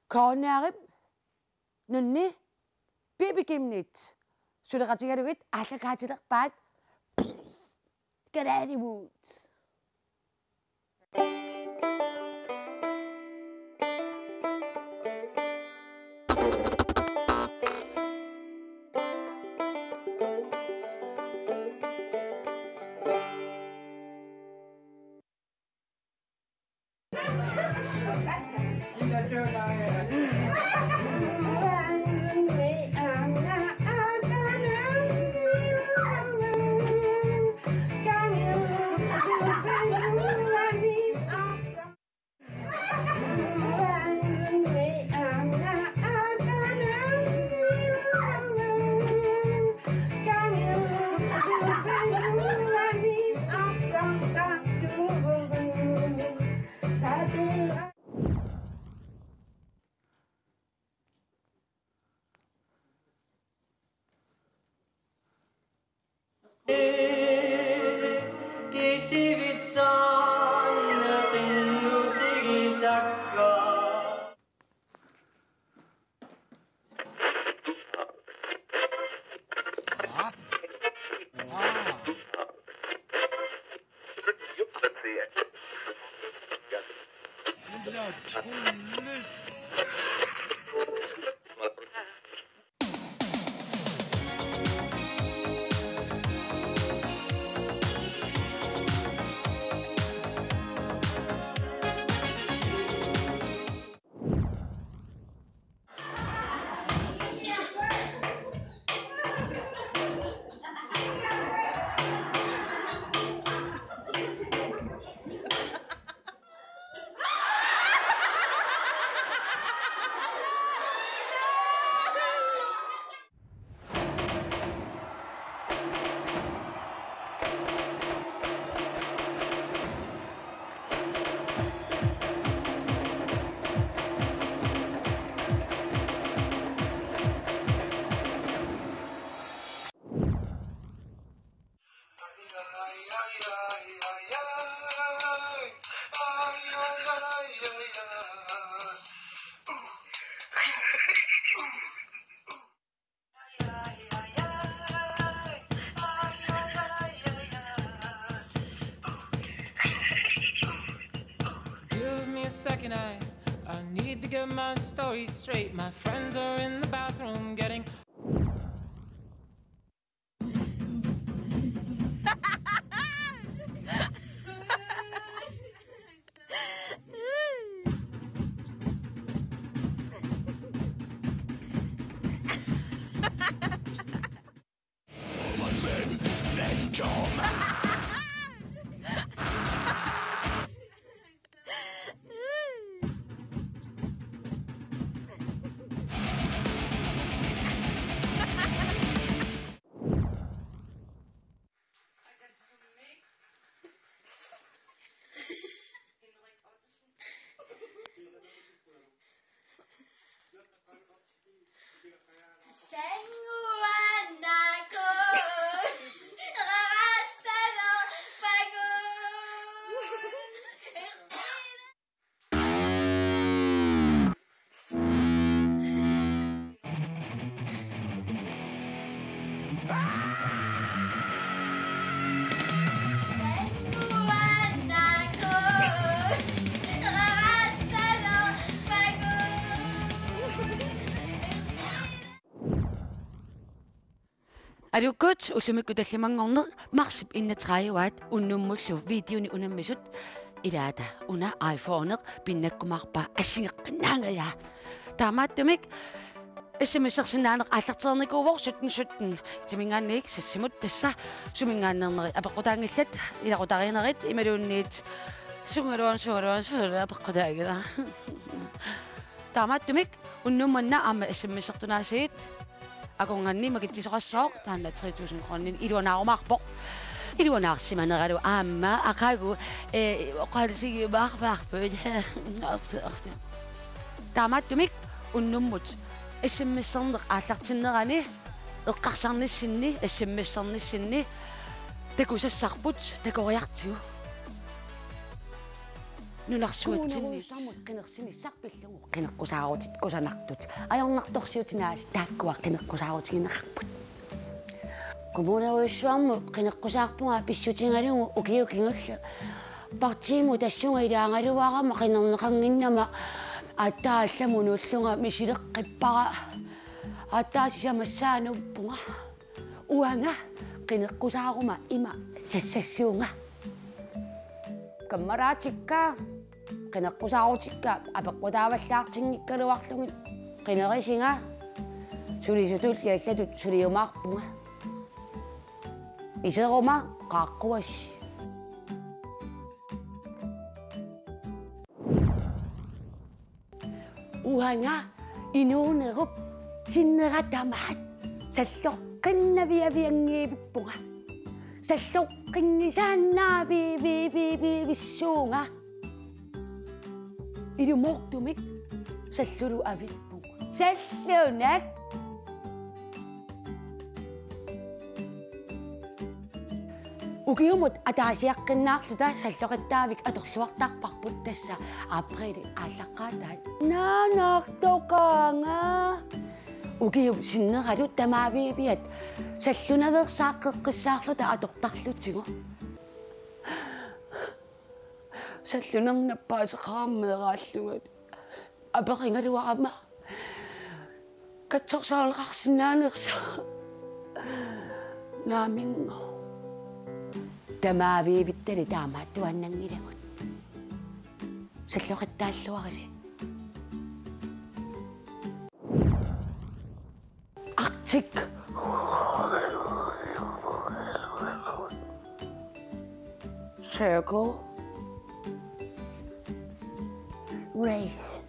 Kornearip nunni bibikimnit suleqatigalugit allakaatilerpaat Canary Woods. I need to get my story straight. My friends are in the bathroom getting Alukut ullumikku tallimangorneq marsip innatraajuaat unnumullu videoni unammisut ilaata una iPhoneeq pinnakkumarpa assingeqqinnaangaya taamaattumik SMS-ersinaaneq аллартерникуувор 17 тимингаанник сассимут тасса сумингааннернери апеққутаангиллат илақутариинерит ималуунниит сунгалуан апеққутаагила таамааттумик уннумманна аама SMS-ертунаасигит аконганни макитсисоқассоо таанна 3000 кроннин илуанаарумаарпоқ илуанаарсиманералу аама акагу оқалсигиубаарпаарпут таамааттумик уннуммут SMS-сернеқ ааллартиннерани эққарсарниссинни SMS-серниссинни такусассарпут такориартигу нунарсуатсинни самут qinерсинissarpillungu qinеққусаарутит кусанартут аёрнарторсиутинаас тааккуа qinеққусаарутигинерарпут коммунеруиссуарму qinеққусаарпунга писсутингалугу укиукингулла партииму тассунга илаангалуарама qinернеқангиннама аттаалламу нуллунга мисилеққиппара аттаасисамассаануппунга уанга qinеққусаарума има сассассуунга каммараатикка qinеққусаарутикка апеққутааваллаартингиккалуарлугит qinерисинга сулисутуллиаллатут сулиумаарпунга исерума qaаққуасси уанга инуунеруп синнератамаат саллоққиннавиавиангииппунга саллоққиннисааннаавививививиссуунга илумортумик саллулу авиппун саллунак укиумут атаасиаққиннаарлута саллоқаттаавик аторлуартаарпарпут тасса априли ааллаққаатаат наанартоқаанга укиум синнералу тамаавиивиат саллунаверсааққеққиссаарлута атортарлутигу саллунернаппаасеқараммеерааллугат аперингалуарама катсорсаалеқарсинаанерса нааминго тамаавиивиттали таамааттуаннангилагут саллоқаттааллуариси Arctic Circle Race.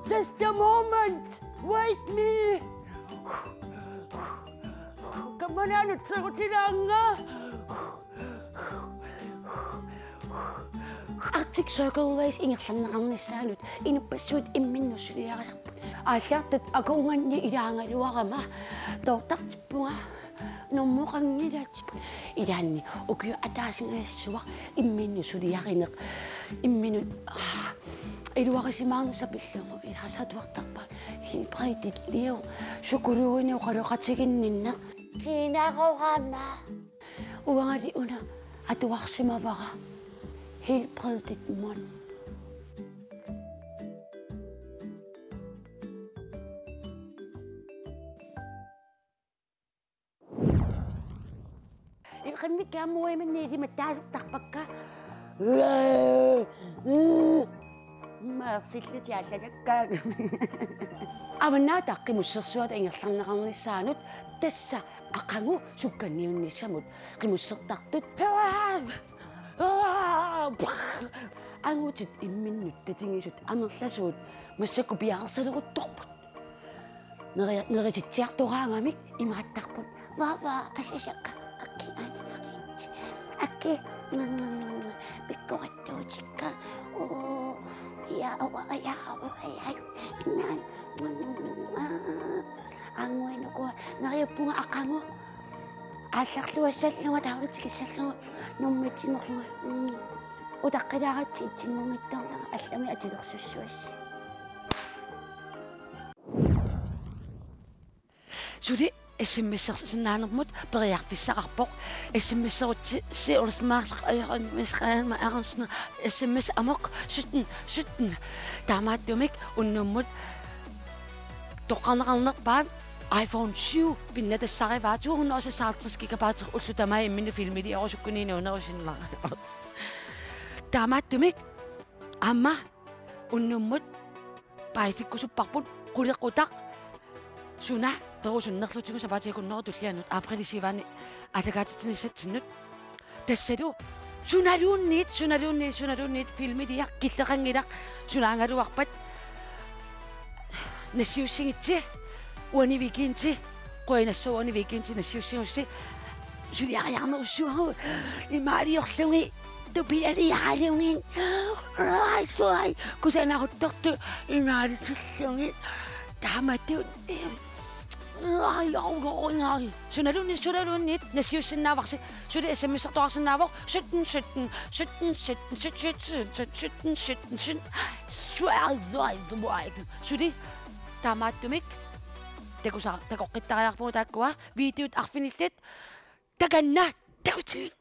Just a moment. Wait me. Kamanano tsagotilanga. Arctic Circle Race ingерланнеқарниссаанут инуппассуут имминнуссулиарасарпут ааллаартат акуунганни илаангалуарама тоортартиппунга нормоқангилаат илаанни укиу атаасингассуар имминнусулиаринеқ имминут илуарисимаарнссапиллугу илаасаатуартарпа хилбрайтит лиу сукулуунеу қалоқатигиннинна кинарорама уангали уна атуарсимавара helbredet mund. Ibrahim kamu yang ni si mata tak pakka. Marsilit ya saja. Awan tak kimusirsuat ingерланнеқарниссаанут тасса ақангу сукканниунниссамут kimusirtartut ангутит имминнут татингисут амерласуут массакку пиаарсалерутторпут нериситсиартораангамик имааттарпут вава асасакка акки пиккораттуутикка о яава ангуэнуко нариуппунга ақангу аалларлуассаллуга таулутикиссаллуга нумматсиморлуга утаққилааратсиитсингунгиттарлага аллами атилерсуссуасси суди эсэммиссерсинаанермут периарфиссақарпоқ эсэммиссерутси сиулсмаарсақ аярнмисқаанма арнсна эсэммис амоқ суттен таамааттумик уннуммут тоққарнеқарнерпаа iPhone 7 pinnatassaarivaat 256 gigabyte ullutama immini filmili orusukkunini unerusиннаа таамааттумик амма уннуммут паисиккусуппарпут qulеқутақ суна перусуннерлутигу сапаатикуннеру туллианут априлисивани алагаатитиниссатсиннут тассалу суналуунниит фильмилиақ киллеқангилақ сунаангалуарпат нассиуссигитси уани викинти qoinassуани викинти нассиуссигусси сулиариарнеруссуару имаалиорлуги тупилалиаалунгин айсуай кусанарутторtu имаалитуллуги тааматту Sunalunit, nasiusin na waksi. Sudi SMS to asin na wak. Shitten. Sudi tamat tumik. Teko kita po takwa. Video akfiniltet. Taganna. Tagutin.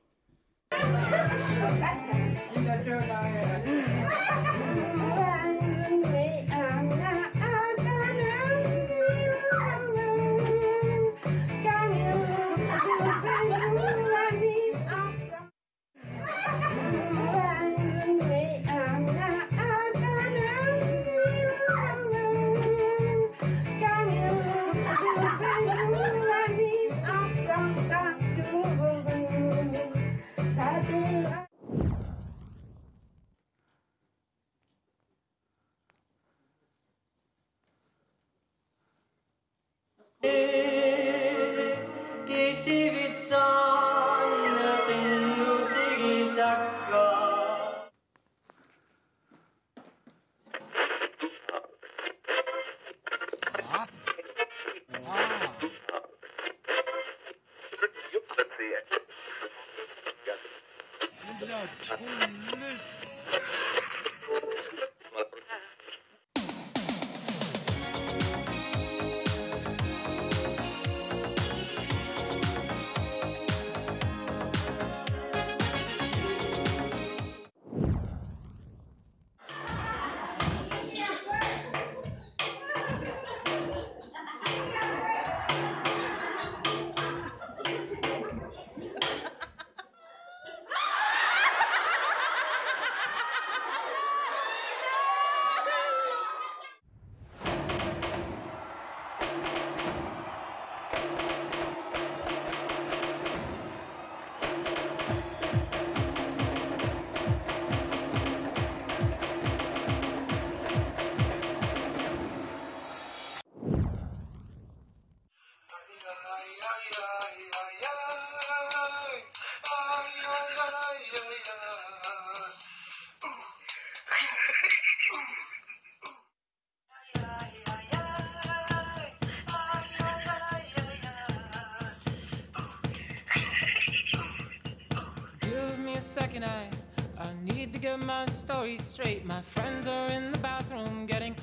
I need to get my story straight. My friends are in the bathroom getting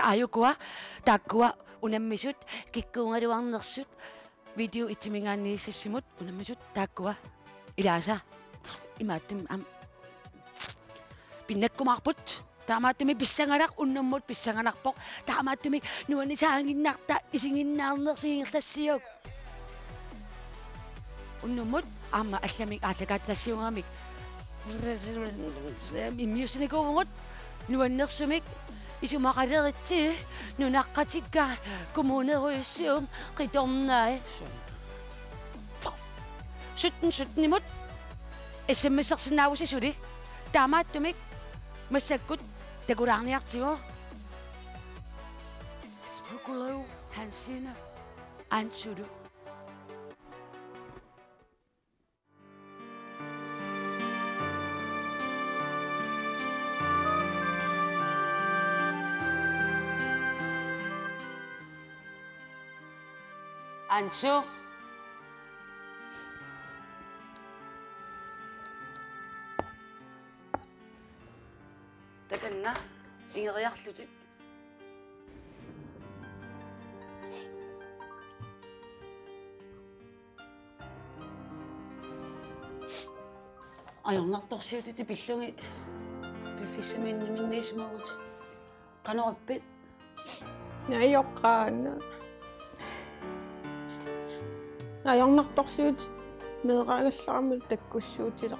Ayo kuah, tak kuah, unam mesut, kikung ada wang nersut, video itu mengani sesimut, unam mesut, tak kuah, ilasa, imatum pinak kumakput, tamatumi pisang anak, unam mut pisang anak pok, tamatumi nuan isangin nak tak isingin nal nersing tasiyog, unam mut ama aslamik atakat tasiyong amik, music ko ngot, nuan nersumik. Isu makaririti, nung nakatika, kumuna ko isyung kitom na eh. Shoot ni mot. SMS ak sinawa si Suri. Tama tumik. Masagkot. Tagurang niyak siyo. Sprukulo, Hansina, Ansuru. Ansu. Takanna ingeriarlutit. Ajornartorsiutiti pillungi piffissamиннаминниисмагут qanorapпит наиоққаана ajornartorsiut meeqaagallarmut takkussuutile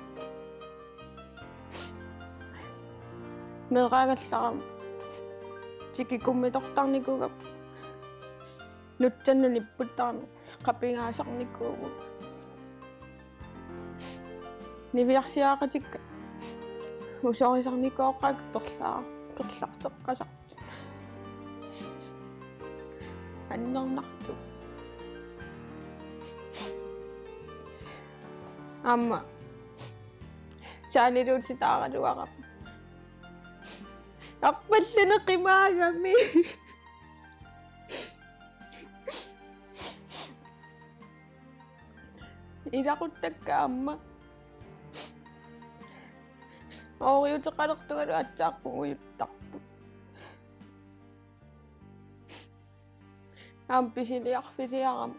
meeqaaгаllaram tikikummitortarnikugap nutsannunipputtaarni qapingaasarnikuugu niviarsiaaqatikka usorisarnikuoqqaak perlarteqqasar аннернарту амма саанилуутитааралуарап аппаллана қимаагами илақуттакка амма ориутеқалертугалу атсаақпугуйуттарпу амписилиарфилиарам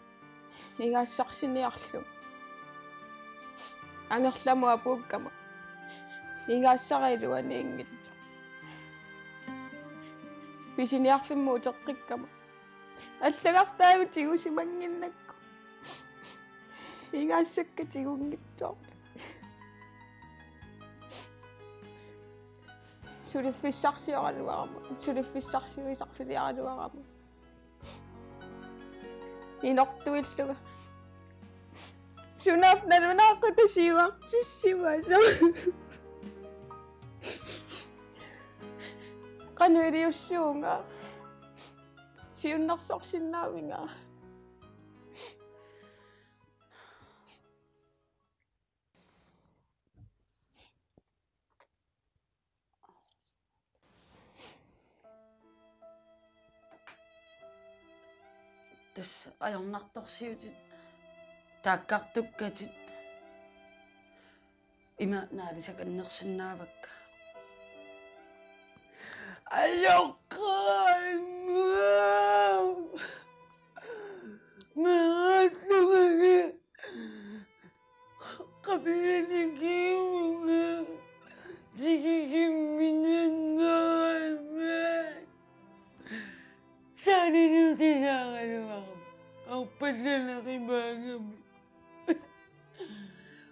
игаассарсиниарлу ангерламу апууккама игаассарилуаниингитта писиниарфимму утеққиккама аллагартаагутигу симангиннакку игаассаккатигунгиттоо сулиффиссарсиоралуарама сулиффиссарсиуисарфилиаралуарама инортуиллуга сунафналунааққутасиуартиссимаса кануилиуссуунга сиуннарсорсиннаавинга тас ajornartorsiutit тааккартуккатит има наалисаканнерсиннаавакка аёққаангуам маатлугаги қабиганикиунга дигигимминаннаама саанинутисаагалуарам ауппалланақимаагами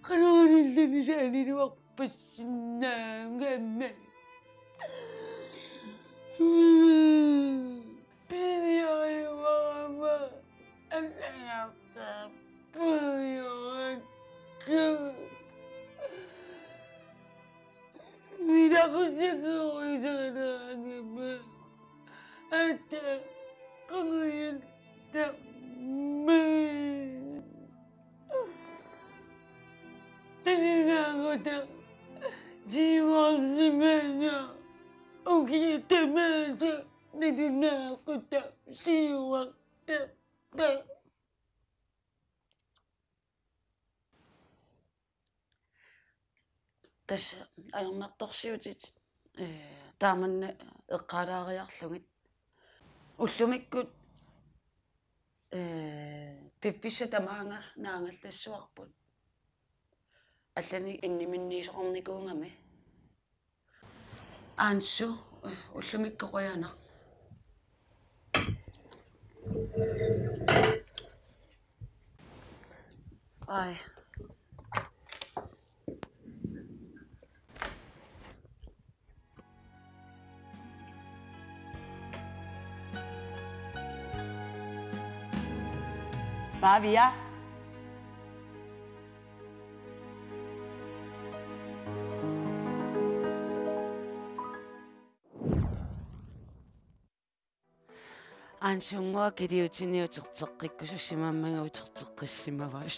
qanuunilluni saaniluarpassinnaangama pinialuarama allaartarpuyorakku milaqusiqeruisaqalaangama atta qanuyattamma Ninagoda, siwazimena, ukitamada, ninagoda, siwaktada. Tas ajornartorsiutit taamanna eqqalaariarlugit ullumikkut piffissa tamaanga naangallassuarput аллани инниминниисоқарникуунгами аансу уллумиккоқуянақ ай 바비야 안숭과 기리우치니우терteqqikkusussimaammaga uterteqqissimavaas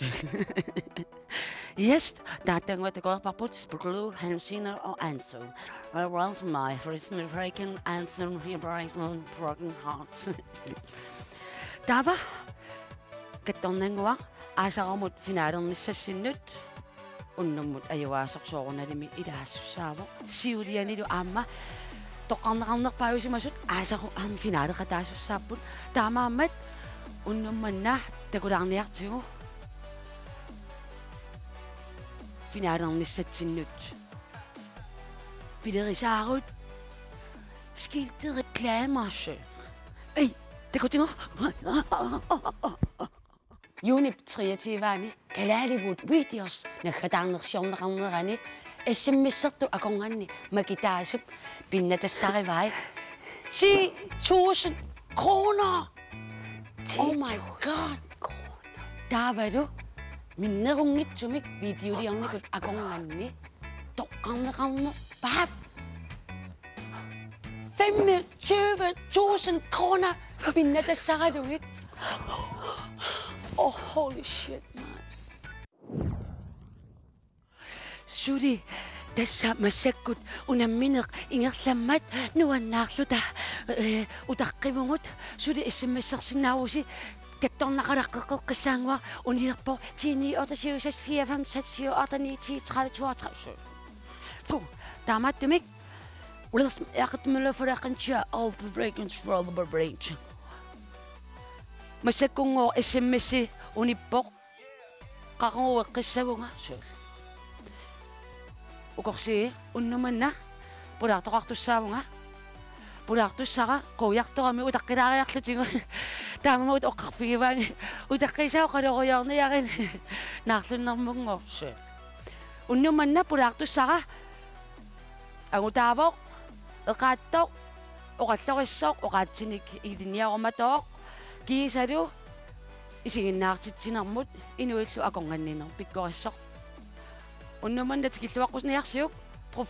Yes, taatangwatakorparput spuklu hansina og anso. Around my first American answer here bright on broken heart. Dava kattornanguaq aasaqarmut finaalernissassinnut unnummut ajuaasorsoorunalimi ilaassussaavo siulianilu aamma toqarneqarnerpaajusimasut aasaqu aam finaaleqataasussaapпут taamaammat unnummanna takulaarniartigu finaalernissatsinnut pilerisaarut skilte reklamer. Ei, takutingo. Unip 23 Hollywood videos nakataarnersiorneqarnerani SMS-sertu akonganni makitaasup pinnatassarivai 10.000 kroner. Oh my god. Taavadu minnerungitsumik videoliornikut akonganni toqqarneqarner pap 25.000 kroner pinnatassaratuit. Oh, holy shit, man. Suri, tässä massakkut unammineq ingerlammat nuannaarluta utaqqivungut suri SMS-sersinaarusi kattornaqalaqqeqqeqqissaangua unilerpo tini 8 4 5 6 7 8 9 10 30 32. Fu, tamattumik ulers yaqatmula foraqancha all fragrance roller range. Masakkungo SMS unippoq qaqoeqqissavunga suul. Ukorsi unnumanna pulaartoqartussaavunga pulaartussara qouyartorami utaqqilaaриарлутигу таамамут оққарфигиваани утаққисаа қалориорниарин наарлуннэрмунгор суул. Уннуманна пулаартуссара агутаавоқ эқааттоқ оқаллорissоқ оқаатсиник илиниаруматооқ кисалу исигиннаартитсинермут инуиллу аконгannинер пиккориссоқ уннуманна тикиллуаққусниарсиук проф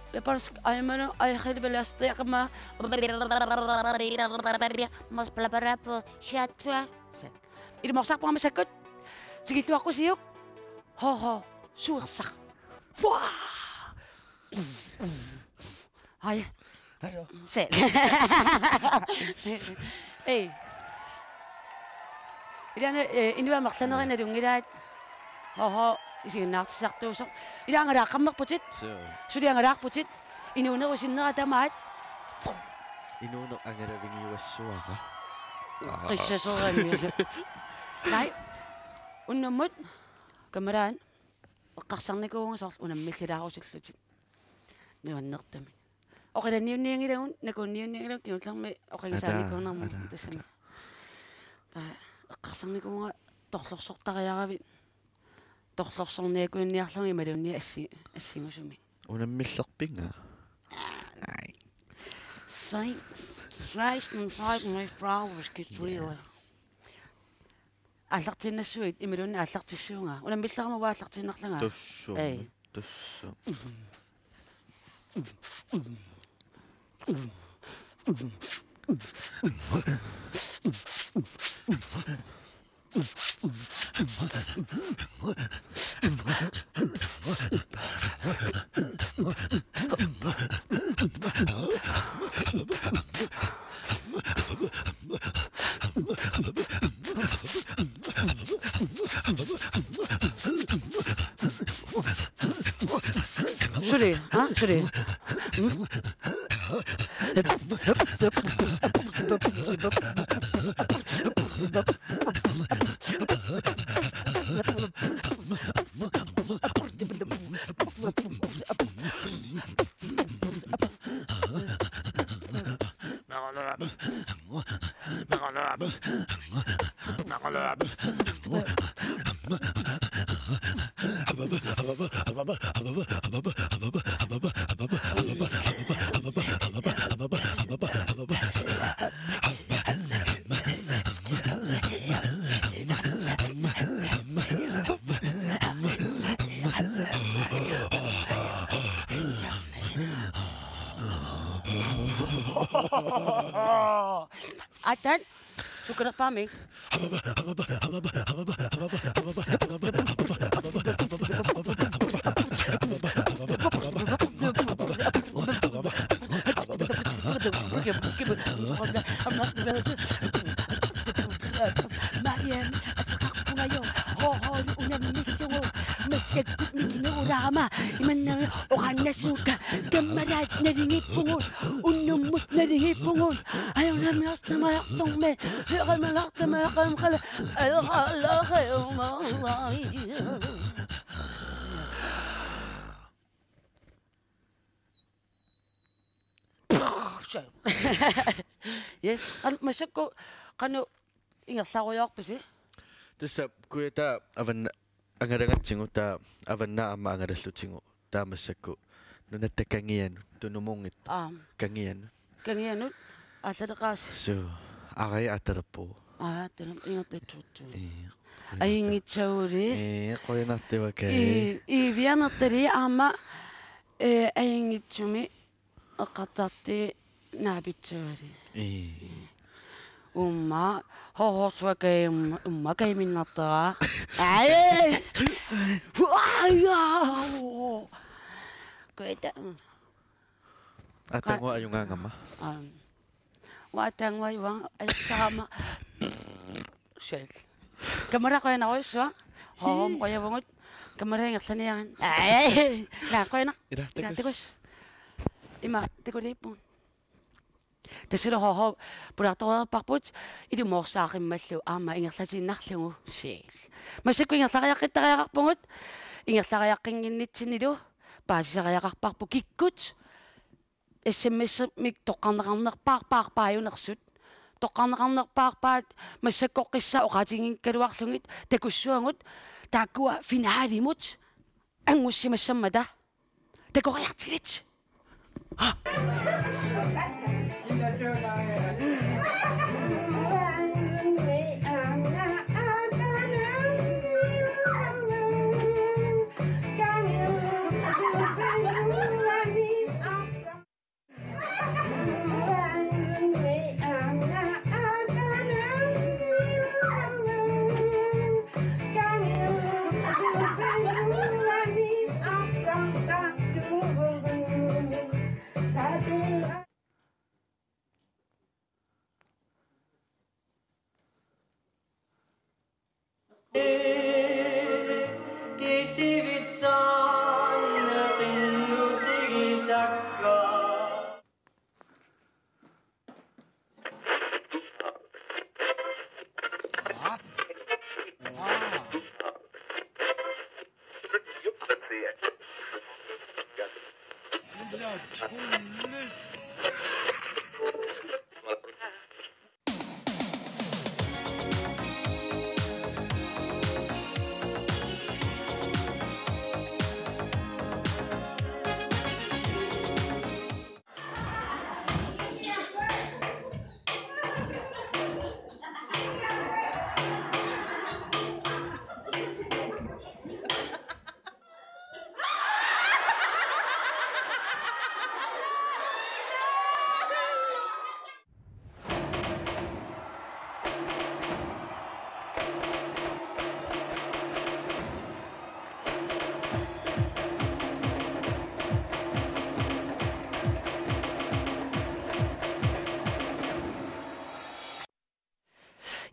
аймана айхилбеластиақма масплапарапо шатва илморсарпарамасаккут тикиллуаққусиук хо суерсақ фуа ай се эй илана инуамерланерина тунгилаат хо исигиннаартиссартуусо илаангалааққаммерпутит сулиангалаарпутит инуунерусиннера тамаат инуунер ангалавингиуассуара қиссасерамиса най уннуммут камераан эққарсарникуунгасоор унаммиллилаарусуллутит нуаннертами оқиланниунниангилагун накунниунниангилак киуллерми оқигисааникуунерму тассами та эққарсарникуунга торлорсортариаравит торлорсорниакуинниарлуги малунни ассигусуми унаммиллерпинга ай Slice inside my flowers gets real. Аллартиннассуит ималунна аллартиссуунга унаммиллерма вааллартиннерлага туссу туссу Sorry, huh? Sorry. Atan, suka paming. Mariam, at saka ko Imannayo, hohol unammissugu, massakkut mikinuulaama, imannami oqannassuukka, kammarat naringippungut, unnummut naringippungut, ayunamiartamayartorme, hiqamalartamayaqamqala, Yes, kan masakko kanu ingerlaruyorpusi. Tässä kuita avan angarangatsingu ta avanna amma angarallutsingu taamassakku nunatta kangian tunumungit kangian Kangianut ataleqaas. so arai atarappu Talam ingertattuuttu. Ayingitsauri. qoyanartivaka Vianertari amma ayingitsumi eqqartarti naapitsuari. Umma hohorsuakay umma kayminnartara. Ai! Kuita. atangwa ayungangama Watangwa iwang sama. Shit. Kamera ko na oiswa. Hom ko yawungot. Kamera ngataniyan. Ai! Na ko na. ira Tikos. Ima tikodipun. Тэсэр хоо пуратоо парпут иди морсаақиммаллу аама ингерлатиннарлугу сиил масакку ингерлариаққиттариақарпугут ингерлариаққингиннитсинилу паасисариақарпарпу киккут SMS мик тоққарнеқарнерпаарпаарпааюнерсут тоққарнеқарнерпаарпаат массаккоққиссаа оқатингинккалуарлугит такуссуангут тааккуа финаалимут ангуссимассаммата такориартигит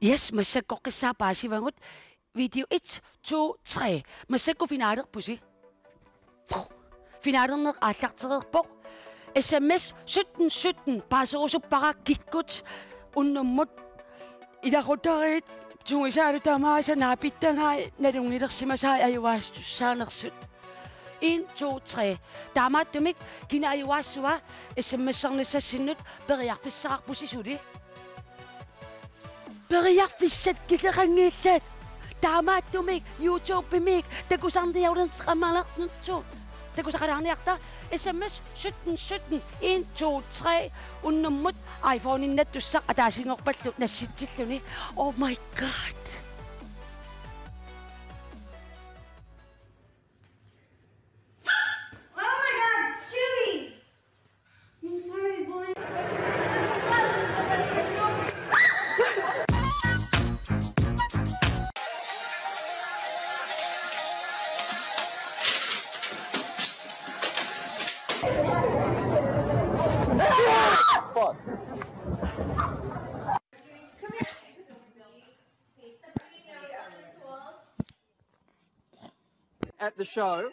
Yes, masakkoqissaa paasivangut video 1 2 3 masakku finaalerpusi. Finaalerneq aallartererpoq SMS 1717 paaserusuppara kikkut unnummut ilaqutarit tungisaalu tamaasa naapittangai nalungilersimasaa ajuaastusaanersut 1 2 3 taamaattumik kinaajuaassua SMS-ernissassinnut periarfissaqarpusi suli. Periarfissat kilerangiillat taamaattumik YouTube-mik takusarniaulensqamalarnutsu takusaqalaarniarta SMS 1717 1 2 3 unnummut iPhone-innattussaq ataasingorpallu nassitsilluni. Oh my god. at the show.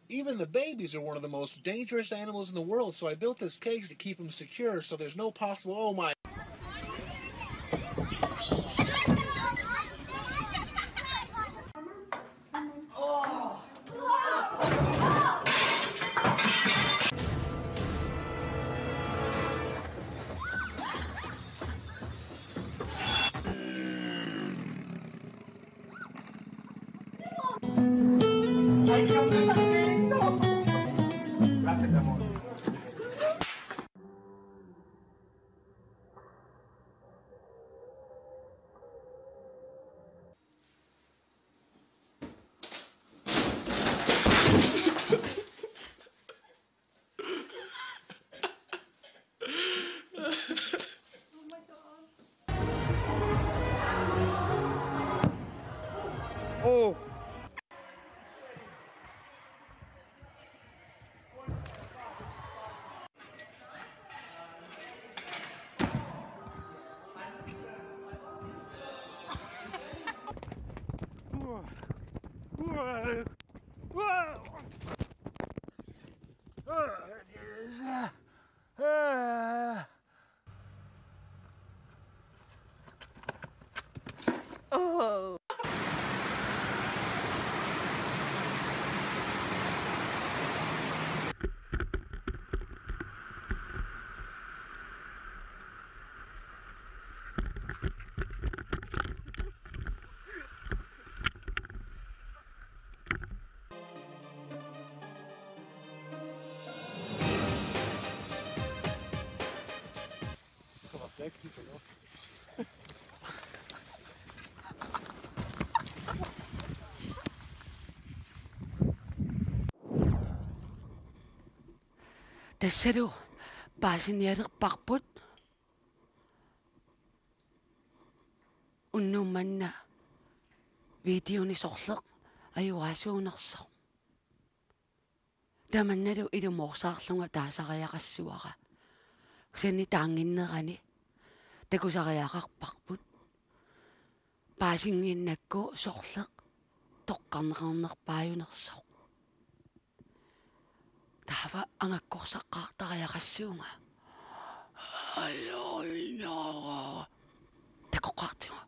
Even the babies are one of the most dangerous animals in the world, so I built this cage to keep them secure so there's no possible... Oh my... Oh. Tassalo paasinialerparput unnummanna videonisorleq ajuaasuunersoq tamannalu ilumorsaarlunga taasariaqassuara usanni taanginnerani takusariaqarparput paasinginnakku sorleq toqqarneqarnerpaayunersoq tava angakkorsaqqaartariaqassuunga ayoinaa takoqartinga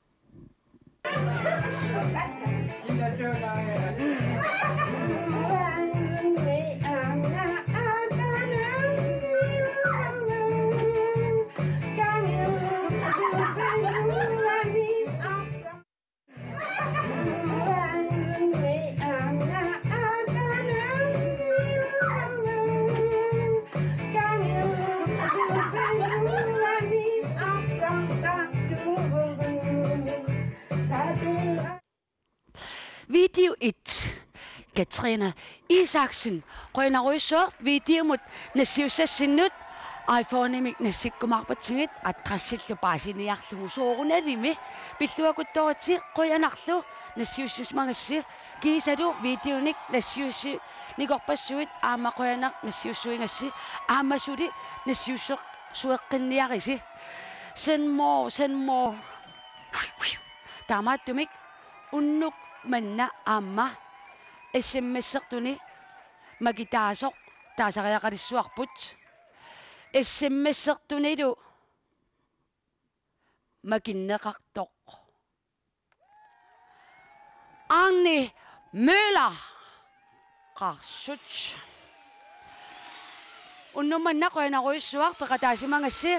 Video 1. Katrina Isaksen. Qoinaruissuar videomut nassiussassinut iPhone-imik nassikkumarpatingit attrassillu paasiniarlugu soorunalimi pilluakuttorati qoyanarlu nassiussusmangassi kiisalu videonik nassiussi nikorpassuit aama qoyanaq nassiussuingassi aamasuli nassiusseq sueqqinniarisi send more tamaattumik unnuk manna aamma SMS-sertuni makitaasoq taasariaqalissuarput SMS-sertunilu makinneqartoq Agni Møller qarsut unnumanna qoinaruissuar peqataasimangassi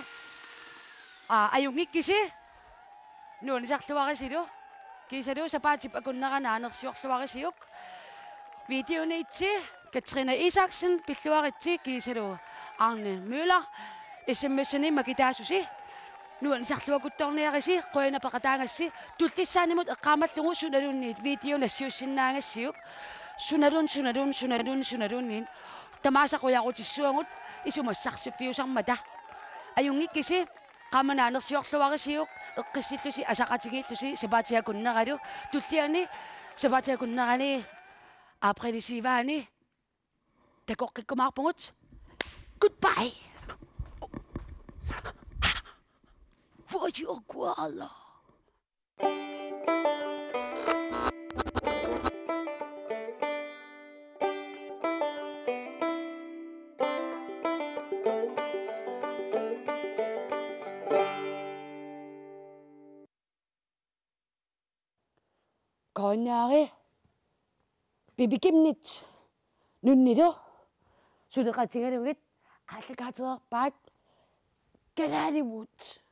ajungikkisi nuunisarluarisilu kiisalu sapaatip akunnerana anersiorluarisiuk videoneitsi Katrina Isaksen pilluaritsi kiisalu Arne Møller SMS-ni makitaasusi nuanisarluakuttorniarisi qoina peqataangassi tullissaanimut eqqaamallugu sunalunniit video nassiussinnaangassiuk sunalunnin tamaasaquyaqutисsuangut isumassarсуффиусармата ajungikkisi qaamana anersiorluarisiuk eqqissillusi asaqatigillusi sapaatiakunneralу tulliani Så var til kun nærani. Après det sivani. Det går ikke meget punkt. Goodbye. For your koala. Konjari. Bibigimnit. Nunnito. Sudah kacingan dikit. Kata-kata bat. Get out of wood.